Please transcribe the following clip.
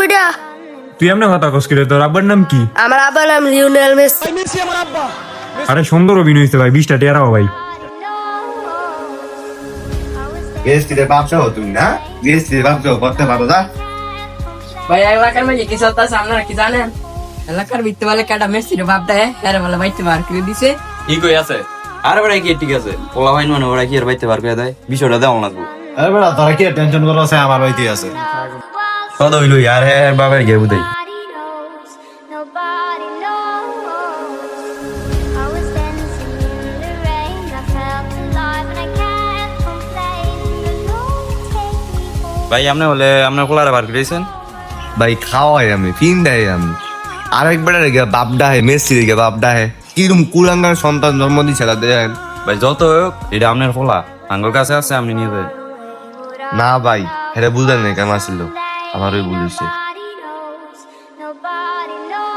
বেটা তুই এমনি কথা কস কি রে? তোর আব্বার নাম কি? আমার আব্বার নাম লিওনেল মেসি। আরে সুন্দর অভিনয় হয়েছে ভাই, 20টা টিয়ারাও ভাই। বিএসটিতে ব্যবসা হতো না, বিএসটিতে ব্যবসা করতে পারো না। ভাই এলাকার মধ্যে কি চলতেছে আপনারা কি জানেন? এলাকার ভিত্তি বলে কাটা মেসির বাপ দেয় এর বলে বাইতে বার করে দিছে। কি কই আছে? আর বেড়া কি ঠিক আছে, পোলা ভাই মানে ওরা কি আর বাইতে বার করে দেয়, বিষয়টা দেওয়া লাগবো। আরে বেটা তোরা কি টেনশন করো? আছে আমার বাড়িতে আছে। কত হইলো আর বাবা গিয়ে বুঝাই। Nobody knows. I was dancing in the rain. I felt alive and I can't complain. The Lord take me home. ভাই আপনি হলে আপনার পোলারে বার করেছেন? ভাই খাওয়াই আমি, ফিন দেয় আমি। আরেকবার রেগে বাপডা হে, মেসি রেগে বাপডা হে। কিরম কুলাঙ্গার সন্তান জন্ম দিচ্ছে তাদের। ভাই যত হোক এটা আপনার পোলা, আঙ্গুর কাছে আছে, আপনি নিয়ে যাবেন। না ভাই, এটা বুঝলেন না কেমন আসছিল, আমার ওই বলিছে। Nobody knows. Nobody knows.